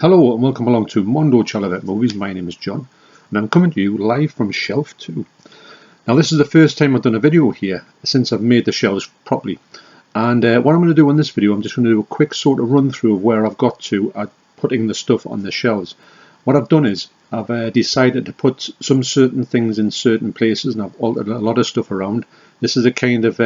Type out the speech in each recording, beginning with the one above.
Hello and welcome along to Mondo Chelloveck Movies. My name is John and I'm coming to you live from Shelf 2. Now this is the first time I've done a video here since I've made the shelves properly, and what I'm going to do on this video, I'm just going to do a quick sort of run through of where I've got to at putting the stuff on the shelves. What I've done is I've decided to put some certain things in certain places, and I've altered a lot of stuff around. This is a kind of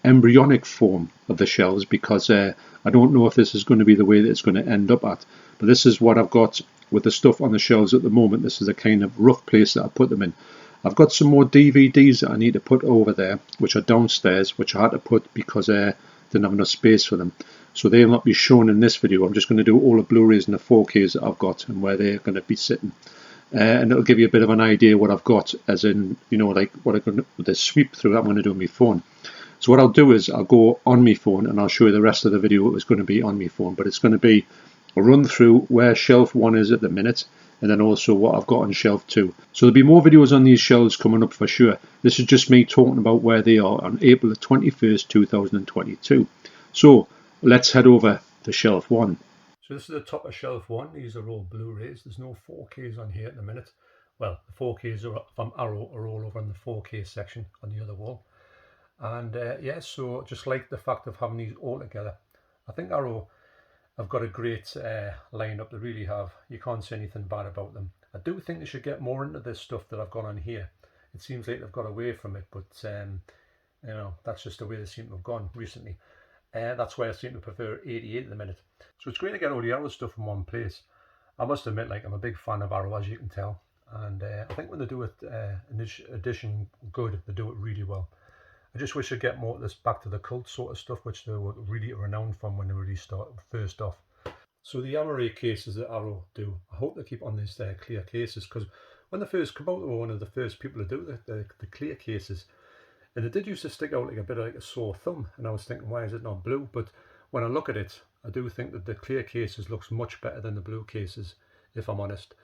embryonic form of the shelves because I don't know if this is going to be the way that it's going to end up at. But this is what I've got with the stuff on the shelves at the moment. This is a kind of rough place that I put them in. I've got some more DVDs that I need to put over there, which are downstairs, which I had to put because I didn't have enough space for them. So they'll not be shown in this video. I'm just going to do all the Blu-rays and the 4Ks that I've got and where they're going to be sitting. And it'll give you a bit of an idea what I've got, as in, you know, like what I'm going to, the sweep through that I'm going to do on my phone. So what I'll do is I'll go on my phone and I'll show you the rest of the video. It's going to be on my phone, but it's going to be a run through where shelf 1 is at the minute, and then also what I've got on shelf 2. So there'll be more videos on these shelves coming up for sure. This is just me talking about where they are on April the 21st, 2022. So let's head over to shelf 1. So this is the top of shelf 1. These are all Blu-rays. There's no 4Ks on here at the minute. Well, the 4Ks are from Arrow are all over in the 4K section on the other wall. And yeah, so just like the fact of having these all together, I think Arrow have got a great lineup. They really have. You can't say anything bad about them. I do think they should get more into this stuff that I've got on here. It seems like they've got away from it, but you know, that's just the way they seem to have gone recently. That's why I seem to prefer 88 at the minute. So it's great to get all the Arrow stuff in one place. I must admit, like, I'm a big fan of Arrow, as you can tell, and I think when they do it an edition good, they do it really well. I just wish I'd get more of this back to the cult sort of stuff, which they were really renowned from when they really started first off. So the Amaray cases that Arrow do, I hope they keep on these clear cases, because when they first come out, they were one of the first people to do the clear cases. And they did used to stick out like a bit of like a sore thumb, and I was thinking, why is it not blue? But when I look at it, I do think that the clear cases looks much better than the blue cases, if I'm honest.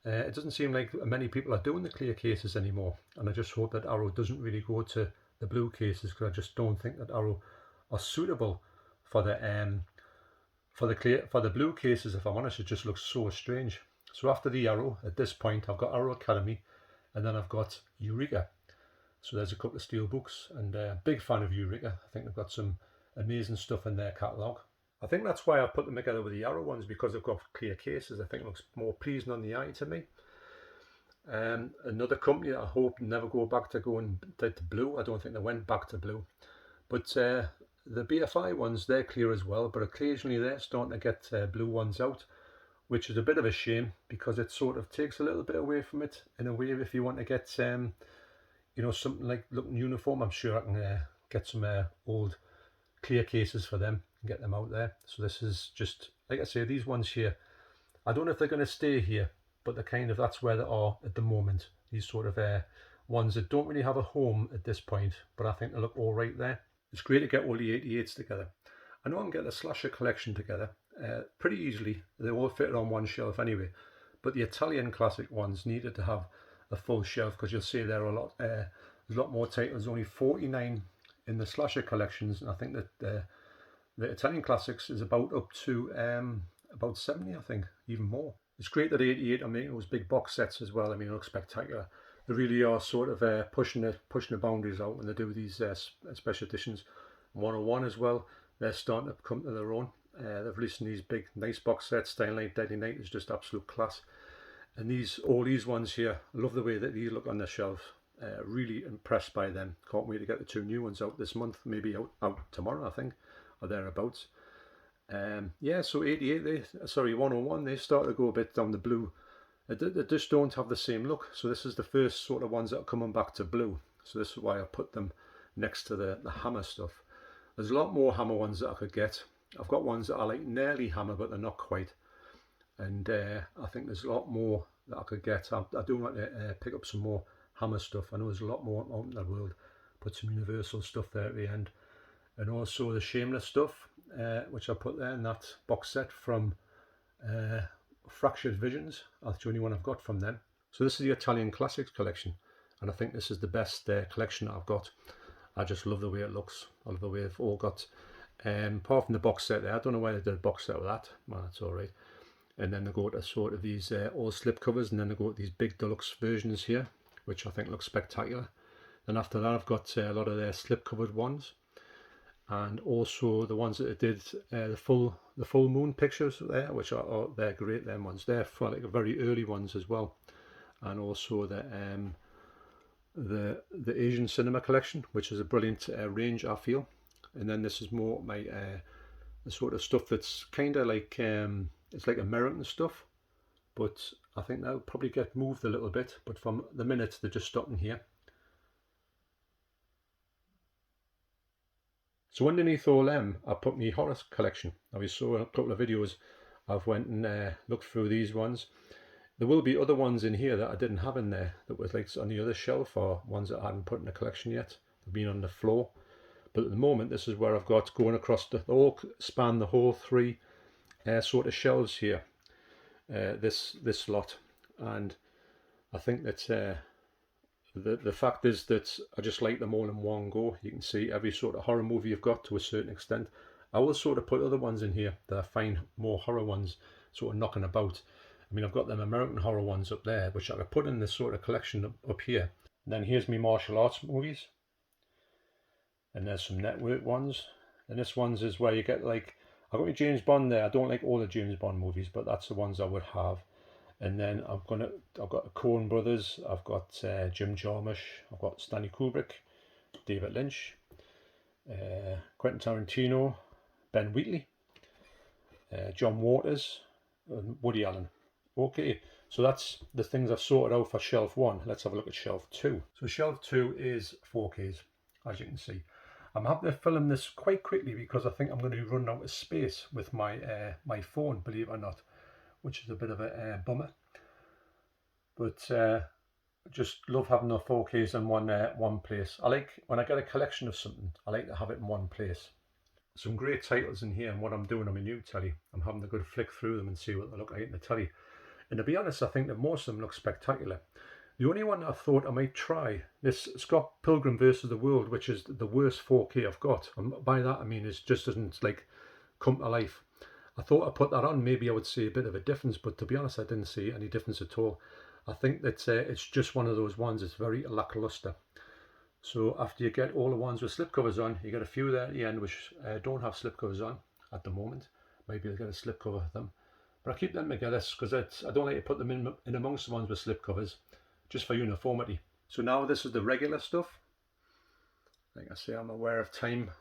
It doesn't seem like many people are doing the clear cases anymore, and I just hope that Arrow doesn't really go to the blue cases, because I just don't think that Arrow are suitable for the blue cases. If I'm honest, it just looks so strange. So after the Arrow, at this point, I've got Arrow Academy, and then I've got Eureka. So there's a couple of steel books, and big fan of Eureka. I think they've got some amazing stuff in their catalogue. I think that's why I put them together with the Arrow ones, because they've got clear cases. I think it looks more pleasing on the eye to me. Another company that I hope never go back to going to blue. I don't think they went back to blue, but the BFI ones, they're clear as well, but occasionally they're starting to get blue ones out, which is a bit of a shame, because it sort of takes a little bit away from it in a way. If you want to get you know, something like looking uniform, I'm sure I can get some old clear cases for them and get them out there. So this is just, like I say, these ones here, I don't know if they're going to stay here, but they're kind of, that's where they are at the moment. These sort of ones that don't really have a home at this point, but I think they look all right there. It's great to get all the 88s together. I know I can get the slasher collection together pretty easily. They all fit on one shelf anyway, but the Italian classic ones needed to have a full shelf, because you'll see there are there's a lot more titles. Only 49 in the slasher collections, and I think that the Italian classics is about up to about 70, I think, even more. It's great that 88 are making those big box sets as well. I mean, it looks spectacular. They really are sort of pushing the boundaries out when they do these special editions. 101 as well, they're starting to come to their own. They've released these big, nice box sets. Staying Night, Deadly Night is just absolute class. And all these ones here, I love the way that these look on the shelf. Really impressed by them. Can't wait to get the 2 new ones out this month, maybe out tomorrow, I think, or thereabouts. Yeah, so 101, they start to go a bit down the blue. They just don't have the same look. So this is the first sort of ones that are coming back to blue. So this is why I put them next to the Hammer stuff. There's a lot more Hammer ones that I could get. I've got ones that are like nearly Hammer, but they're not quite. And I think there's a lot more that I could get. I do want to pick up some more Hammer stuff. I know there's a lot more out in the world. Put some Universal stuff there at the end. And also the Shameless stuff, which I put there in that box set from Fractured Visions. That's the only one I've got from them. So this is the Italian Classics collection, and I think this is the best collection that I've got. I just love the way it looks. I love the way they've all got, apart from the box set there, I don't know why they did a box set with that. Well, that's all right. and then they go to sort of these all slip covers, and then they go to these big deluxe versions here, which I think look spectacular. Then after that I've got a lot of their slip covered ones, and also the ones that I did the full moon pictures there, which are they're great. Them ones, they're for like very early ones as well, and also the Asian cinema collection, which is a brilliant range, I feel. And then this is more my the sort of stuff that's kind of like it's like American stuff, but I think that'll probably get moved a little bit. But from the minute they're just stopping here. So underneath all them, I put my horror collection. Now you saw a couple of videos. I've went and looked through these ones. There will be other ones in here that I didn't have in there that was like on the other shelf, or ones that I hadn't put in the collection yet. They've been on the floor. But at the moment, this is where I've got going across the whole span, the whole three sort of shelves here. This lot, and I think that the fact is that I just like them all in one go. You can see every sort of horror movie you've got to a certain extent. I will sort of put other ones in here that I find more horror ones sort of knocking about. I mean, I've got them American horror ones up there, which I could put in this sort of collection up here. And then here's me martial arts movies. And there's some network ones. And this one's is where you get like, I've got my James Bond there. I don't like all the James Bond movies, but that's the ones I would have. And then I've got the Coen Brothers, I've got Jim Jarmusch, I've got Stanley Kubrick, David Lynch, Quentin Tarantino, Ben Wheatley, John Waters, and Woody Allen. Okay, so that's the things I've sorted out for shelf 1. Let's have a look at shelf 2. So shelf 2 is 4Ks, as you can see. I'm having to film this quite quickly because I think I'm going to be running out of space with my my phone, believe it or not, which is a bit of a bummer. But just love having the 4Ks in one place. I like when I get a collection of something, I like to have it in one place. Some great titles in here, and what I'm doing on my new telly, I'm having a good flick through them and see what they look like in the telly. And to be honest, I think that most of them look spectacular. The only one I thought I might try, this Scott Pilgrim vs. the World, which is the worst 4K I've got. And by that I mean it just doesn't like come to life. I thought I put that on, maybe I would see a bit of a difference, but to be honest, I didn't see any difference at all. I think that it's just one of those ones that's very lackluster. So after you get all the ones with slipcovers on, you get a few there at the end which don't have slipcovers on at the moment. Maybe I'll get a slipcover for them. But I keep them together because I don't like to put them in amongst the ones with slipcovers, just for uniformity. So now this is the regular stuff. Like I say, I'm aware of time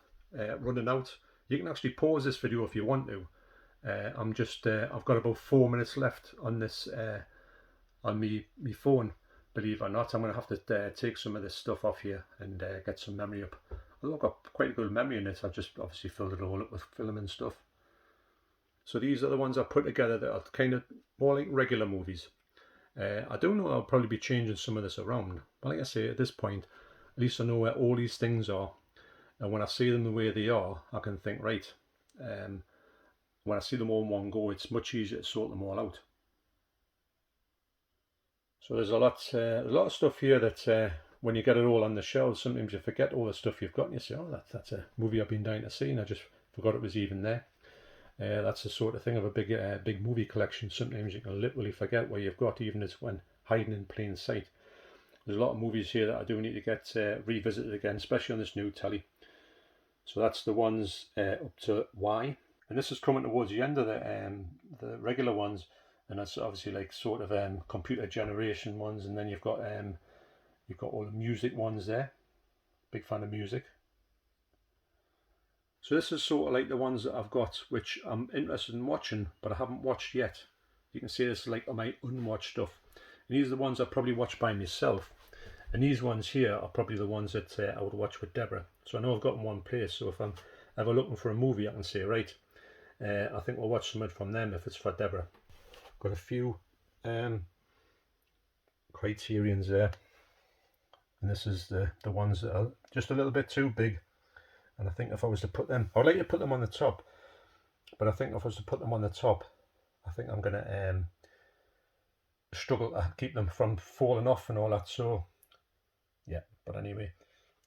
running out. You can actually pause this video if you want to. I've got about 4 minutes left on this on me phone. Believe it or not, I'm going to have to take some of this stuff off here and get some memory up. Although I've got quite a good memory in it, I've just obviously filled it all up with film and stuff. So these are the ones I put together that are kind of more like regular movies. I do know I'll probably be changing some of this around, but like I say, at this point, at least I know where all these things are, and when I see them the way they are, I can think, right, when I see them all in one go, it's much easier to sort them all out. So there's a lot of stuff here that when you get it all on the shelves, sometimes you forget all the stuff you've got, and you say, oh, that's a movie I've been dying to see, and I just forgot it was even there. That's the sort of thing of a big movie collection. Sometimes you can literally forget what you've got, even as when hiding in plain sight. There's a lot of movies here that I do need to get revisited again, especially on this new telly. So that's the ones up to Y, and this is coming towards the end of the regular ones, and that's obviously like sort of computer generation ones, and then you've got all the music ones there. Big fan of music. So this is sort of like the ones that I've got which I'm interested in watching, but I haven't watched yet. You can see this is like my unwatched stuff. And these are the ones I probably watch by myself. And these ones here are probably the ones that I would watch with Deborah. So I know I've got in one place, so if I'm ever looking for a movie, I can say, right, I think we'll watch something from them if it's for Deborah. Got a few Criterions there. And this is the ones that are just a little bit too big. And I think if I was to put them, I'd like to put them on the top, but I think if I was to put them on the top, I think I'm going to struggle to keep them from falling off and all that. So yeah, but anyway,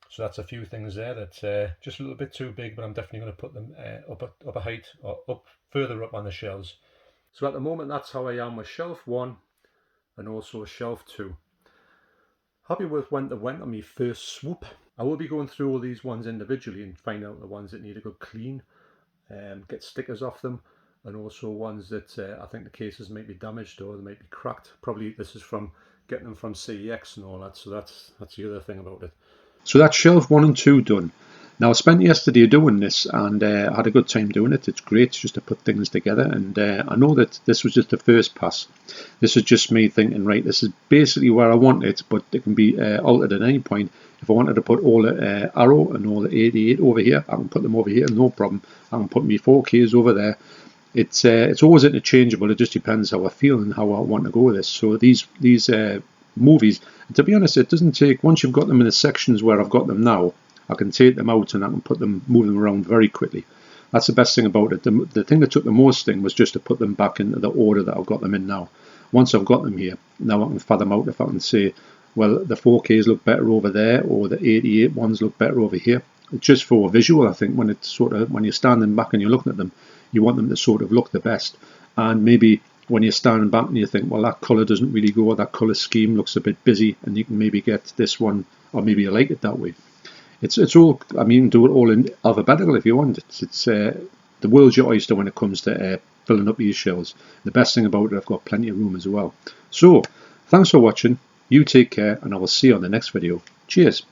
so that's a few things there that just a little bit too big, but I'm definitely going to put them up a height or up further up on the shelves. So at the moment, that's how I am with shelf 1 and also shelf 2. Happy with when they went on my first swoop. I will be going through all these ones individually and find out the ones that need a good clean, get stickers off them, and also ones that I think the cases might be damaged or they might be cracked. Probably this is from getting them from CEX and all that, so that's the other thing about it. So that's shelf 1 and 2 done. Now I spent yesterday doing this and I had a good time doing it. It's great just to put things together, and I know that this was just the first pass. This is just me thinking, right, this is basically where I want it, but it can be altered at any point. If I wanted to put all the Arrow and all the 88 over here, I can put them over here, no problem. I can put my 4Ks over there. It's always interchangeable. It just depends how I feel and how I want to go with this. So these movies, to be honest, it doesn't take, once you've got them in the sections where I've got them now, I can take them out and I can move them around very quickly. That's the best thing about it. The thing that took the most thing was just to put them back into the order that I've got them in now. Once I've got them here, now I can fathom out if I can say, well, the 4Ks look better over there, or the 88 ones look better over here. It's just for visual, I think, when it's sort of, when you're standing back and you're looking at them, you want them to sort of look the best. And maybe when you're standing back and you think, well, that colour doesn't really go, that colour scheme looks a bit busy, and you can maybe get this one, or maybe you like it that way. It's all, I mean, do it all in alphabetical if you want. It's the world's your oyster when it comes to filling up these shelves. The best thing about it, I've got plenty of room as well. So, thanks for watching. You take care, and I will see you on the next video. Cheers.